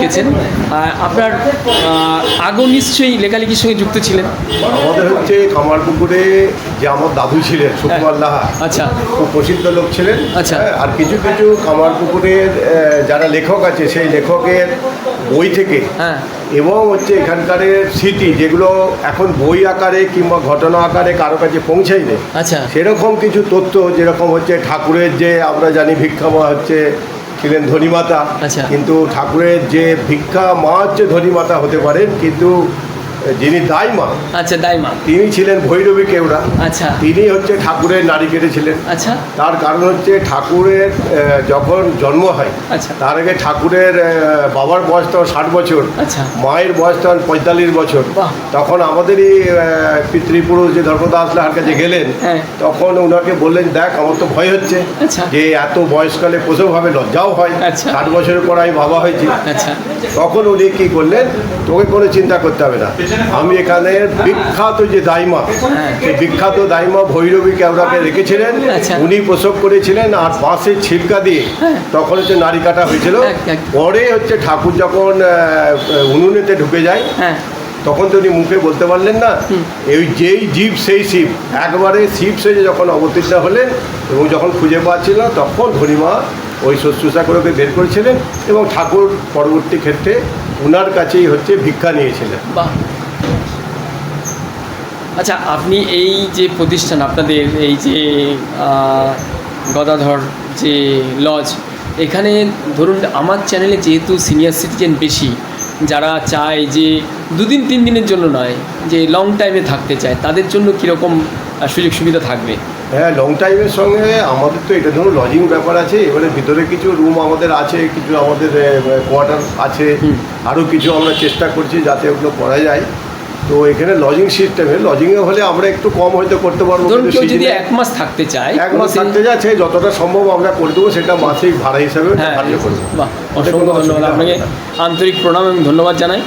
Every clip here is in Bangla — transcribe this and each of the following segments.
লিখেছেন। আপনার আগেও নিশ্চয়ই লেখালেখির সঙ্গে যুক্ত ছিলেন। আমাদের হচ্ছে কামারপুকুরে যে আমার দাদু ছিলেন সুকুমার লাহা, আচ্ছা, খুব প্রসিদ্ধ লোক ছিলেন। আচ্ছা। আর কিছু কিছু কামারপুকুরের যারা লেখক আছে সেই লেখকের বই থেকে হ্যাঁ, এবং হচ্ছে এখানকার স্মৃতি যেগুলো এখন বই আকারে কিংবা ঘটনা আকারে কারো কাছে পৌঁছায়নি, আচ্ছা, সেরকম কিছু তথ্য, যেরকম হচ্ছে ঠাকুরের যে আমরা জানি ভিক্ষা মা হচ্ছে ছিলেন ধনীমাতা, আচ্ছা। কিন্তু ঠাকুরের যে ভিক্ষা মা হচ্ছে ধনীমাতা হতে পারেন, কিন্তু যিনি দাইমা আচ্ছা, দাইমা, তিনি ছিলেন ভৈরবী কেওড়া। আচ্ছা, তিনি হচ্ছে ঠাকুরের নারী কেটেছিলেন। আচ্ছা, তার কারণ হচ্ছে ঠাকুরের যখন জন্ম হয় আচ্ছা, তার আগে ঠাকুরের বাবার বয়স তখন 60 বছর, আচ্ছা, মায়ের বয়স তখন 45 বছর। বাহ। তখন আমাদেরই পিতৃপুরুষ যে ধর্মদাস লাহার কাছে গেলেন, হ্যাঁ। তখন ওনাকে বললেন, দেখ আমার তো ভয় হচ্ছে আচ্ছা। যে এত বয়সকালে প্রসব হবে, লজ্জাও হয়, আচ্ছা। 60 বছরের পর আমি বাবা হয়েছি। আচ্ছা, তখন উনি কী করলেন, তোকে কোনো চিন্তা করতে হবে না, আমি এখানে বিখ্যাত যে দাইমা, সেই বিখ্যাত দাইমা ভৈরবী কেওড়াকে রেখেছিলেন, আচ্ছা। উনি প্রসব করেছিলেন। আর বাঁশের ছিলকা দিয়ে তখন হচ্ছে নারী কাটা হয়েছিল। পরে হচ্ছে ঠাকুর যখন উনুনেতে ঢুকে যায়, হ্যাঁ, তখন তো উনি মুখে বলতে পারলেন না, এই যেই জীব সেই শিব, একবারে শিব সেজে যখন অবতীর্ণ হলেন এবং যখন খুঁজে পাচ্ছিল না, তখন ধনীমা ওই শুশ্রূষা করে ওকে বের করেছিলেন এবং ঠাকুর পরবর্তী ক্ষেত্রে ওনার কাছেই হচ্ছে ভিক্ষা নিয়েছিলেন। বাহ। আচ্ছা, আপনি এই যে প্রতিষ্ঠান আপনাদের এই যে গদাধর যে লজ, এখানে ধরুন আমার চ্যানেলে যেহেতু সিনিয়র সিটিজেন বেশি, যারা চায় যে 2 দিন 3 দিনের জন্য নয়, যে লং টাইমে থাকতে চায়, তাদের জন্য কীরকম সুযোগ সুবিধা থাকবে? হ্যাঁ, লং টাইমের সঙ্গে আমাদের তো এটা ধরুন লজিং ব্যাপার আছে, এবারে ভিতরে কিছু রুম আমাদের আছে, কিছু আমাদের কোয়ার্টার আছে, আরও কিছু আমরা চেষ্টা করছি যাতে ওগুলো করা যায়। তো এখানে লজিং সিস্টেমে, লজিংয়ে হলে আমরা একটু কম হয়তো করতে পারবো। ধরুন কেউ যদি 1 মাস থাকতে চায়, 1 মাস থাকতে যাচ্ছে, যতটা সম্ভব আমরা করে দেবো, সেটা মাসিক ভাড়া হিসাবে ধার্য করবো। বাহ, অসংখ্য ধন্যবাদ আপনাকে, আন্তরিক প্রণাম এবং ধন্যবাদ জানাই।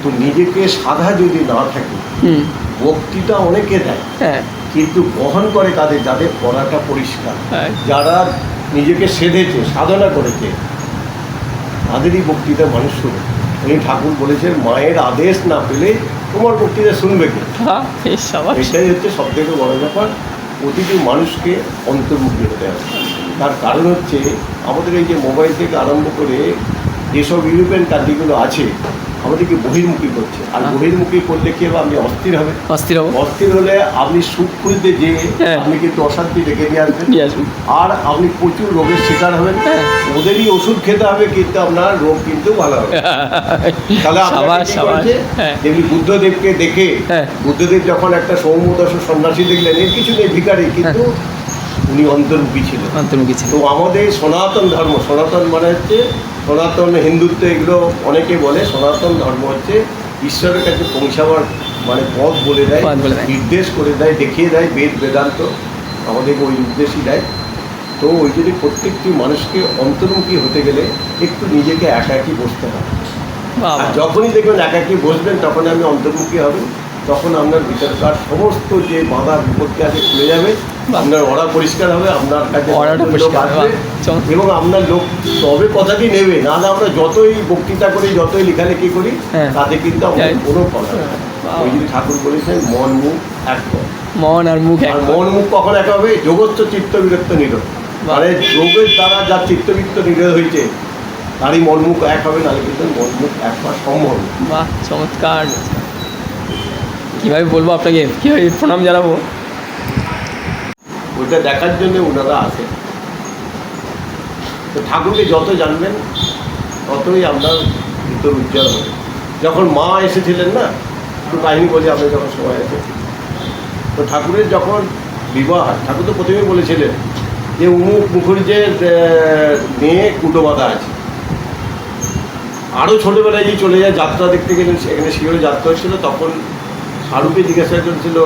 তো নিজেকে সাধা যদি না থাকে, বক্তৃতা অনেকে দেয়, হ্যাঁ, কিন্তু বহন করে কাদের, যাদের পড়াটা পরিষ্কার, হ্যাঁ, যারা নিজেকে সেধেছে, সাধনা করেছে, তাদেরই বক্তৃতা মানুষ শুনে। উনি ঠাকুর বলেছেন, মায়ের আদেশ না পেলে তোমার বক্তৃতা শুনবে কে? এটাই হচ্ছে সব থেকে বড় ব্যাপার। প্রতিটি মানুষকে অন্তর্মুখী হতে হবে। তার কারণ হচ্ছে আমাদের এই যে মোবাইল থেকে আরম্ভ করে যেসব ইউরোপিয়ান কান্ট্রিগুলো আছে, আমাদেরকে বহির্মুখী করছে। আর বহির্মুখী করলে কি হবে, আপনি অস্থির হবে। অস্থির হলে আপনি সুখ খুঁজতে যে আপনি কিন্তু অশান্তি ডেকে নিয়ে আসবেন, আর আপনি প্রচুর রোগের শিকার হবেন। ওদেরই ওষুধ খেতে হবে, কিন্তু আপনার রোগ কিন্তু ভালো হবে। তাহলে যেমনি বুদ্ধদেবকে দেখে, বুদ্ধদেব যখন একটা সৌম্যদশ সন্ন্যাসী দেখলেন, এর কিছু নেই, ভিখারি, কিন্তু উনি অন্তর্মুখী ছিলেন। তো আমাদের সনাতন ধর্ম, সনাতন মানে হচ্ছে সনাতন হিন্দুত্ব, এগুলো অনেকে বলে। সনাতন ধর্ম হচ্ছে ঈশ্বরের কাছে পৌঁছাবার মানে পথ বলে দেয়, নির্দেশ করে দেয়, দেখিয়ে দেয়। বেদ বেদান্ত আমাদেরকে ওই নির্দেশই দেয়। তো ওই জন্য প্রত্যেকটি মানুষকে অন্তর্মুখী হতে গেলে একটু নিজেকে একাকী বসতে হবে। আর যখনই দেখবেন একাকী বসবেন, তখন আপনি অন্তর্মুখী হবেন, তখন আপনার ভিতরকার সমস্ত যে বাধা বিপত্তি আছে খুলে যাবে, আপনার ওরা পরিষ্কার হবে, আপনার কাছে লোক আসবে এবং আপনার লোক তবে কথাটি নেবে। নাহলে আমরা যতই বক্তৃতা করি, যতই লেখালেখি করি, তাতে কিন্তু আমাদের কোনো কথা নেই। ওই যদি ঠাকুর বলেছেন, মন মুখ এক, মন আর মুখ, আর মন মুখ কখন এক হবে? যোগস্থ চিত্ত বিরক্ত নিরোধ, মানে যোগের দ্বারা যার চিত্তবৃত্ত নিরোধ হয়েছে তারই মন মুখ এক হবে, নাহলে কিন্তু মন মুখ এক হওয়া সম্ভব। বাহ, চমৎকার। কীভাবে বলবো আপনাকে, কীভাবে প্রণাম জানাবো? ওইটা দেখার জন্য ওনারা আসে। তো ঠাকুরকে যত জানবেন ততই আপনার ভিতর উজ্জ্বল হবে। যখন মা এসেছিলেন না, একটু কাহিনী বলি, আপনি যখন সময় আছে, তো ঠাকুরের যখন বিবাহ, ঠাকুর তো প্রথমেই বলেছিলেন যে উমুক মুখুর্জের মেয়ে কুটো বাঁধা আছে। আরও ছোটোবেলায় যে চলে যায় যাত্রা দেখতে গেলেন, সেখানে শিওরে যাত্রা হয়েছিল, তখন শাহরুখকে জিজ্ঞাসা করেছিল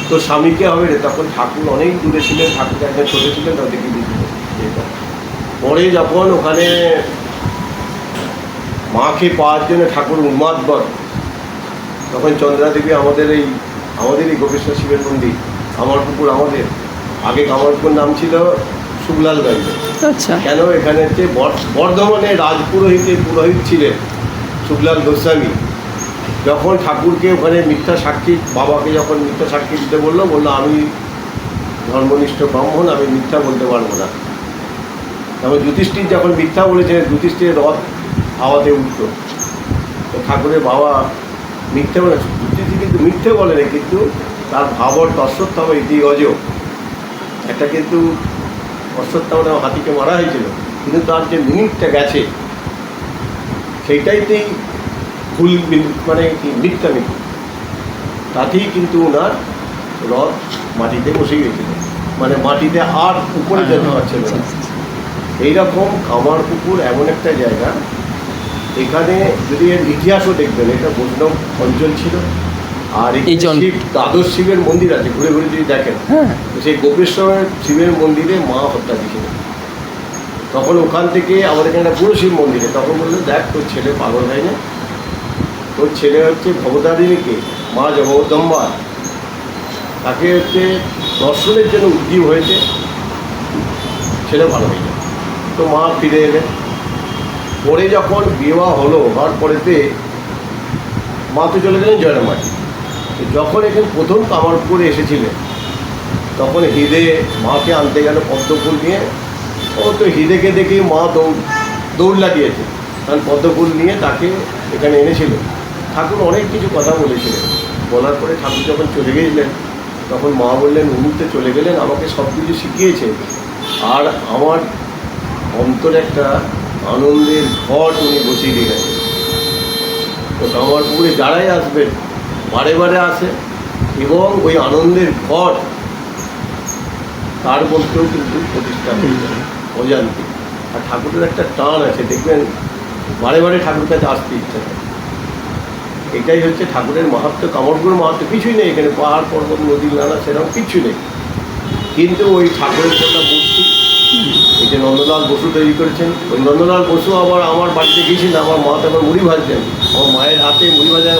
তোর স্বামীকে হবে রে। তখন ঠাকুর অনেক দূরে ছিলেন, ঠাকুর একজন ছোটো ছিলেন, তাদেরকে দিয়েছিলেন। পরে যখন ওখানে মাকে পাওয়ার জন্য ঠাকুর উন্মাদবর, তখন চন্দ্রা দেবী আমাদেরই গোপেশ্বর শিবের মন্দির, কামারপুকুর, আমাদের আগে কামারপুকুর নাম ছিল শুভলালগঞ্জে। আচ্ছা। কেন এখানে হচ্ছে বর্ধমানে রাজপুরোহিতের পুরোহিত ছিলেন শুভলাল গোস্বামী। যখন ঠাকুরকে ওখানে মিথ্যা সাক্ষী, বাবাকে যখন মিথ্যা সাক্ষী দিতে বললো আমি ধর্মনিষ্ঠ ব্রাহ্মণ, আমি মিথ্যা বলতে পারবো না। তারপর যুধিষ্ঠির যখন মিথ্যা বলেছেন, যুধিষ্ঠিরের রথ হাওয়াতে উঠত। তো ঠাকুরের বাবা মিথ্যে বলে, যুধিষ্ঠির কিন্তু মিথ্যে বলেনি, কিন্তু তার ভাবর অশ্বত্থাম ইতি গজ, একটা কিন্তু অশ্বত্থাম হাতিকে মারা হয়েছিল, কিন্তু তার যে মিনিটটা গেছে সেইটাইতেই ভুল, মানে কি মিথ্যা মিথ্যা, তাতেই কিন্তু ওনার রথ মাটিতে বসে গিয়েছিল, মানে মাটিতে আর উপরে যেতে পারছিল না। এইরকম কামারপুকুর এমন একটা জায়গা, এখানে যদি এর ইতিহাসও দেখবেন, এটা বৈষ্ণব অঞ্চল ছিল। আর এই শিব, দ্বাদশ শিবের মন্দির আছে, ঘুরে ঘুরে যদি দেখেন, সেই গোপেশ্বরের শিবের মন্দিরে মা হত্যা দিয়েছিলেন। তখন ওখান থেকে আমাদের এখানে পুরো শিব মন্দিরে, তখন বললো দেখ তোর ছেলে পাগল হয় না, তোর ছেলে হচ্ছে ভবতারিণীকে, মা জগদম্বা, তাকে হচ্ছে দর্শনের জন্য উদ্দীপ হয়েছে, ছেলে ভালো হয়ে যায়। তো মা ফিরে এলেন। পরে যখন বিবাহ হলো, হওয়ার পরেতে মা তো চলে গেলেন জয়রামবাটি। যখন এখানে প্রথম কামারপুরে এসেছিলেন, তখন হৃদে মাকে আনতে গেল পদ্মফুল নিয়ে। ও তো হৃদেকে দেখেই মা দৌড় লাগিয়েছে, কারণ পদ্মফুল নিয়ে তাকে এখানে এনেছিল। ঠাকুর অনেক কিছু কথা বলেছিলেন, বলার পরে ঠাকুর যখন চলে গিয়েছিলেন, তখন মা বললেন উনি চলে গেলেন, আমাকে সব কিছু শিখিয়েছে, আর আমার অন্তরে একটা আনন্দের ঘট উনি বসিয়ে দিয়ে গেছেন। তো কামারপুকুরে যারাই আসবেন বারে বারে আসে, এবং ওই আনন্দের ঘট তার মধ্যেও কিন্তু প্রতিষ্ঠা হয়ে যায় অজান্তিক। আর ঠাকুরের একটা টান আছে, দেখবেন বারে বারে ঠাকুর কাছে আসতে ইচ্ছা হয়। এটাই হচ্ছে ঠাকুরের মাহাত্ম্য, কামারপুকুরের মাহাত্ম্য। কিছুই নেই এখানে, পাহাড় পর্বত নদী নালা সেরকম কিছু নেই, কিন্তু ওই ঠাকুরের একটা মূর্তি, এই যে নন্দলাল বসু তৈরি করেছেন। ওই নন্দলাল বসু আবার আমার বাড়িতে গিয়েছিলেন, আমার মা তখন মুড়ি ভাজতেন, আমার মায়ের হাতে মুড়ি ভাজা,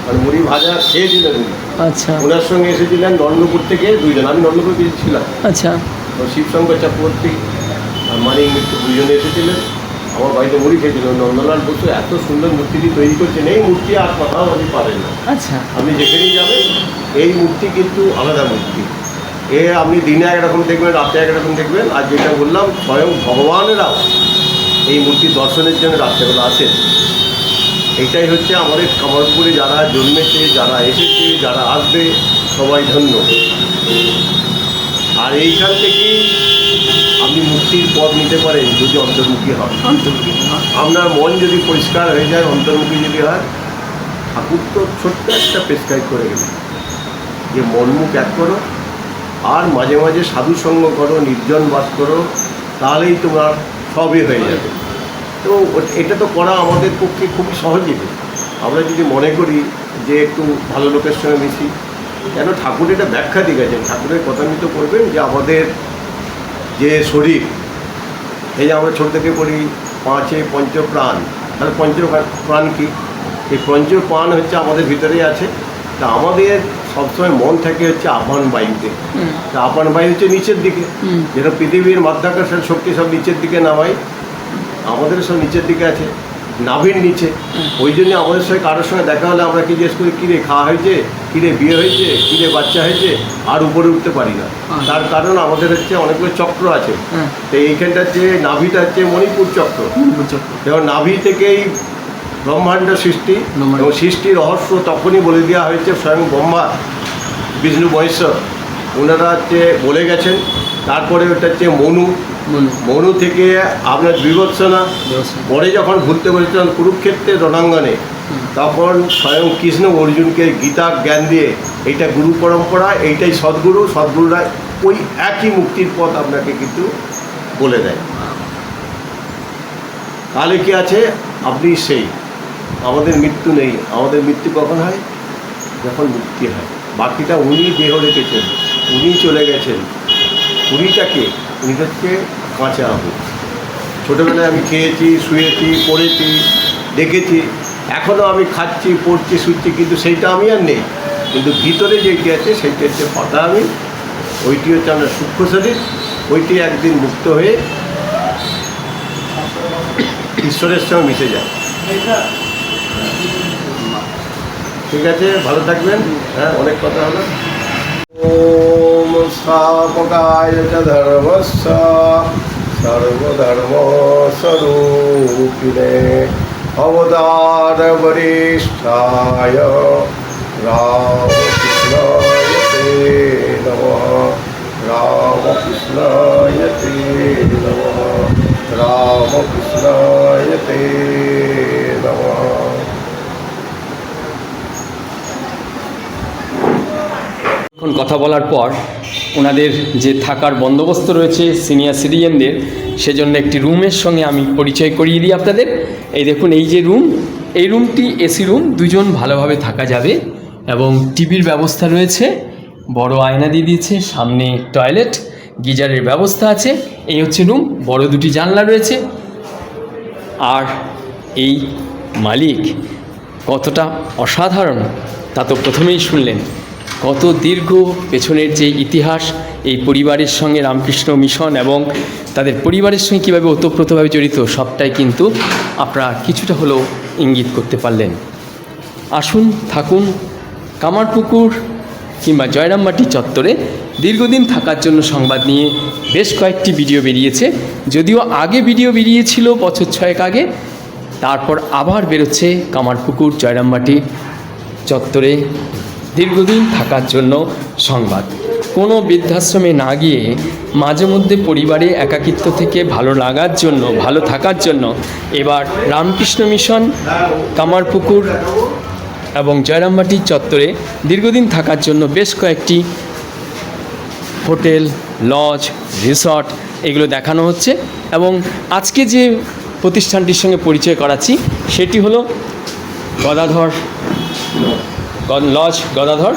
মানে মুড়ি ভাজা খেয়েছিলেন উনি। আচ্ছা। ওনার সঙ্গে এসেছিলেন নন্দপুর থেকে দুইজন, আমি নন্দপুর গিয়েছিলাম। আচ্ছা। শিবশঙ্কর চক্রবর্তী আর মানিক মিত্র দুইজনে এসেছিলেন, আমার বাড়িতে মুড়ি খেয়েছিলেন। নন্দলাল বসু এত সুন্দর মূর্তিটি তৈরি করছেন, এই মূর্তি আর কথাও আপনি পাবেন না। আচ্ছা। আপনি যেখানেই যাবেন এই মূর্তি কিন্তু আলাদা মূর্তি। আপনি দিনে একরকম দেখবেন, রাতে একরকম দেখবেন। আর যেটা বললাম, স্বয়ং ভগবানেরাও এই মূর্তি দর্শনের জন্য রাত্রেবেলা আসেন। এইটাই হচ্ছে আমাদের কামারপুকুরে যারা জন্মেছে, যারা এসেছে, যারা আসবে, সবাই ধন্য। আর এইখান থেকেই আপনি মুক্তির পথ নিতে পারেন যদি অন্তর্মুখী হন। আপনার মন যদি পরিষ্কার হয়ে যায়, অন্তর্মুখী যদি হয়, ঠাকুর তো ছোট্ট একটা প্রেসক্রাইব করে গেলেন যে মনমুখ এক করো, আর মাঝে মাঝে সাধু সঙ্গ করো, নির্জন বাস করো, তাহলেই তোমার সবই হয়ে যাবে। তো এটা তো করা আমাদের পক্ষে খুবই সহজই। আমরা যদি মনে করি যে একটু ভালো লোকের সঙ্গে মিশি, কেন ঠাকুর এটা ব্যাখ্যা দিয়ে গেছেন। ঠাকুরের কথা নিতে করবেন যে আমাদের যে শরীর, এই যে আমরা ছোট থেকে পড়ি পাঁচে পঞ্চপ্রাণ, তাহলে পঞ্চপ্রাণ কি? এই পঞ্চপ্রাণ হচ্ছে আমাদের ভিতরেই আছে। তা আমাদের সবসময় মন থাকে হচ্ছে আপান বায়ুতে। তা আপান বায়ু হচ্ছে নিচের দিকে, যেটা পৃথিবীর মাধ্যাকর্ষণ শক্তি সব নিচের দিকে নামায়, আমাদের সব নিচের দিকে আছে, নাভির নিচে। ওই জন্য আমাদের সঙ্গে কারোর সঙ্গে দেখা হলে আমরা কি জিজ্ঞেস করি, কিরে খাওয়া হয়েছে, কিরে বিয়ে হয়েছে, কিরে বাচ্চা হয়েছে, আর উপরে উঠতে পারি না। তার কারণ আমাদের হচ্ছে অনেকগুলো চক্র আছে। তো এইখানটা হচ্ছে নাভিটা হচ্ছে মণিপুর চক্র। যেমন নাভি থেকেই ব্রহ্মাণ্ড সৃষ্টি, এবং সৃষ্টির রহস্য তখনই বলে দেওয়া হয়েছে স্বয়ং ব্রহ্মা, বিষ্ণু মহেশ্বর, ওনারা হচ্ছে বলে গেছেন। তারপরে ওটা হচ্ছে মনু থেকে আপনার বিবৎসনা, পরে যখন ভুলতে বলেছিলেন কুরুক্ষেত্রের রণাঙ্গনে, তখন স্বয়ং কৃষ্ণ অর্জুনকে গীতা জ্ঞান দিয়ে এইটা গুরু পরম্পরা, এইটাই সদ্গুরুরা ওই একই মুক্তির পথ আপনাকে কিন্তু বলে দেয়। তাহলে কি আছে, আপনি সেই, আমাদের মৃত্যু নেই। আমাদের মৃত্যু কখন হয়? যখন মুক্তি হয়। বাকিটা উনি দেহ রেখেছেন, উনি চলে গেছেন। উনিটাকে, উনি হচ্ছে কাঁচা আবু। ছোটোবেলায় আমি খেয়েছি, শুয়েছি, পড়েছি, দেখেছি, এখনও আমি খাচ্ছি, পড়ছি, শুচ্ছি, কিন্তু সেইটা আমি আর নেই। কিন্তু ভিতরে যেটি আছে সেইটা হচ্ছে পাতা আমি, ওইটি হচ্ছে আপনার সূক্ষ্ম শরীর, ওইটি একদিন মুক্ত হয়ে ঈশ্বরের সঙ্গে মিশে যায়। ঠিক আছে, ভালো থাকবেন। হ্যাঁ, অনেক কথা হলো। ওম স্থাপকায় চ ধর্মস্য সর্বধর্ম স্বরূপিণে অবতার বরিষ্ঠায় রামকৃষ্ণায় তে নমঃ। রামকৃষ্ণায় তে নমঃ। রামকৃষ্ণায় তে নমঃ। এখন কথা বলার পর ওনাদের যে থাকার বন্দোবস্ত রয়েছে সিনিয়র সিটিজেনদের, সেজন্য একটি রুমের সঙ্গে আমি পরিচয় করিয়ে দিই আপনাদের। এই দেখুন, এই যে রুম, এই রুমটি এসি রুম, দুজন ভালোভাবে থাকা যাবে এবং টিভির ব্যবস্থা রয়েছে, বড় আয়না দিয়ে দিয়েছে, সামনে টয়লেট, গিজারের ব্যবস্থা আছে। এই হচ্ছে রুম, বড় দুটি জানলা রয়েছে। আর এই মালিক কতটা অসাধারণ তা তো প্রথমেই শুনলেন। কত দীর্ঘ পেছনের যে ইতিহাস এই পরিবারের সঙ্গে, রামকৃষ্ণ মিশন এবং তাদের পরিবারের সঙ্গে কীভাবে ওতপ্রোতভাবে জড়িত, সবটাই কিন্তু আপনারা কিছুটা হলেও ইঙ্গিত করতে পারলেন। আসুন, থাকুন। কামারপুকুর কিংবা জয়রামবাটি চত্বরে দীর্ঘদিন থাকার জন্য সংবাদ নিয়ে বেশ কয়েকটি ভিডিও বেরিয়েছে। যদিও আগে ভিডিও বেরিয়েছিল বছর 6 আগে, তারপর আবার বেরোচ্ছে কামারপুকুর জয়রামবাটি চত্বরে দীর্ঘদিন থাকার জন্য সংবাদ। কোনো বৃদ্ধাশ্রমে না গিয়ে মাঝে মধ্যে পরিবারে একাকিত্ব থেকে ভালো লাগার জন্য, ভালো থাকার জন্য এবার রামকৃষ্ণ মিশন কামারপুকুর এবং জয়রামবাটি চত্বরে দীর্ঘদিন থাকার জন্য বেশ কয়েকটি হোটেল, লজ, রিসর্ট এগুলো দেখানো হচ্ছে। এবং আজকে যে প্রতিষ্ঠানটির সঙ্গে পরিচয় করাচ্ছি সেটি হলো গদাধর লজ গদাধর।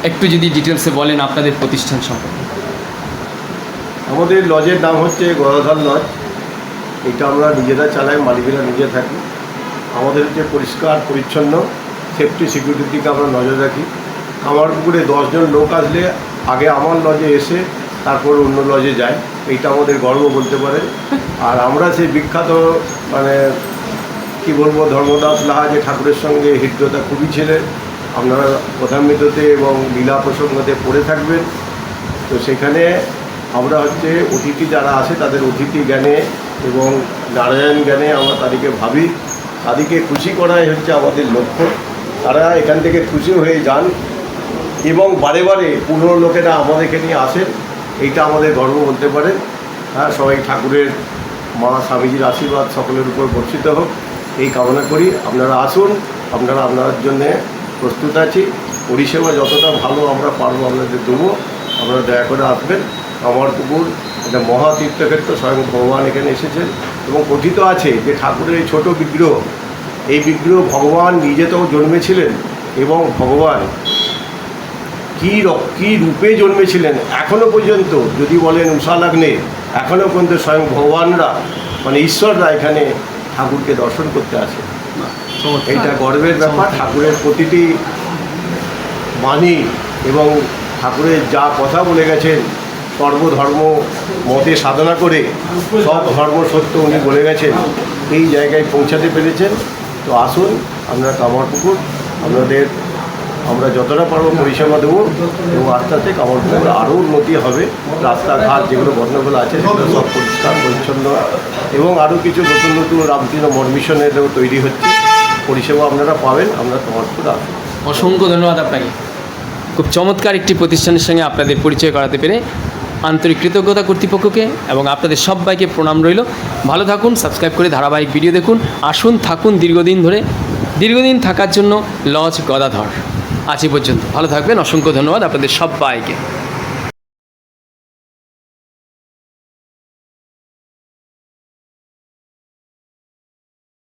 একটু যদি ডিটেলসে বলেন আপনাদের প্রতিষ্ঠান সম্পর্কে। আমাদের লজের নাম হচ্ছে গদাধর লজ। এটা আমরা নিজেরা চালাই, মালিকেরা নিজে থাকি। আমাদের হচ্ছে পরিষ্কার পরিচ্ছন্ন, সেফটি সিকিউরিটির দিকে আমরা নজর রাখি। কামারপুকুরে 10 জন লোক আসলে আগে আমার লজে এসে তারপর অন্য লজে যায়, এইটা আমাদের গর্ব বলতে পারে। আর আমরা সেই বিখ্যাত মানে কী বলবো, ধর্মদাস লাহা যে ঠাকুরের সঙ্গে হৃদ্যতা খুবই ছিলেন। আপনারা প্রধানমিততে এবং লীলা প্রসঙ্গতে পড়ে থাকবেন। তো সেখানে আমরা হচ্ছে অতিথি যারা আসে তাদের অতিথি জ্ঞানে এবং নারায়ণ জ্ঞানে আমরা তাদেরকে ভাবি, তাদেরকে খুশি করাই হচ্ছে আমাদের লক্ষ্য। তারা এখান থেকে খুশি হয়ে যান এবং বারে বারে পুরনো লোকেরা আমাদেরকে নিয়ে আসেন, এইটা আমাদের গর্ব বলতে পারেন। হ্যাঁ, সবাই ঠাকুরের মা স্বামীজির আশীর্বাদ সকলের উপর বর্ষিত হোক এই কামনা করি। আপনারা আসুন, আপনারা আপনার জন্যে প্রস্তুত আছি। পরিষেবা যতটা ভালো আমরা পারবো আপনাদের দেবো, আপনারা দয়া করে আসবেন। কামারপুকুর একটা মহা তীর্থক্ষেত্র, স্বয়ং ভগবান এখানে এসেছেন এবং কথিত আছে যে ঠাকুরের এই ছোটো বিগ্রহ, এই বিগ্রহ ভগবান নিজে তো জন্মেছিলেন এবং ভগবান কী রূপে জন্মেছিলেন এখনও পর্যন্ত যদি বলেন উষা লগ্নে, এখনও পর্যন্ত স্বয়ং ভগবানরা মানে ঈশ্বররা এখানে ঠাকুরকে দর্শন করতে আসে। এইটা গর্বের ব্যাপার। ঠাকুরের প্রতিটি বাণী এবং ঠাকুরের যা কথা বলে গেছেন, সর্বধর্ম মতে সাধনা করে সব ধর্ম সত্য উনি বলে গেছেন, এই জায়গায় পৌঁছাতে পেরেছেন। তো আসুন, আপনারা কামারপুকুর আপনাদের আমরা যতটা পারবো পরিষেবা দেবো এবং আস্তে আস্তে কামারপুকুর আরও উন্নতি হবে। রাস্তাঘাট যেগুলো গণ্ডগোল আছে সেগুলো সব পরিষ্কার পরিচ্ছন্ন এবং আরও কিছু নতুন নতুন রামকৃষ্ণ মঠ মিশনেরও তৈরি হচ্ছে। পরিষেবা আপনারা পাবেন, আপনারা কামারপুকুর আসুন। অসংখ্য ধন্যবাদ আপনাকে। খুব চমৎকার একটি প্রতিষ্ঠানের সঙ্গে আপনাদের পরিচয় করাতে পেরে আন্তরিক কৃতজ্ঞতা কর্তৃপক্ষকে এবং আপনাদের সবাইকে প্রণাম রইল। ভালো থাকুন, সাবস্ক্রাইব করে ধারাবাহিক ভিডিও দেখুন। আসুন, থাকুন দীর্ঘদিন থাকার জন্য লজ গদাধর। আজ এই পর্যন্ত, ভালো থাকবেন। অসংখ্য ধন্যবাদ আপনাদের সবাইকে।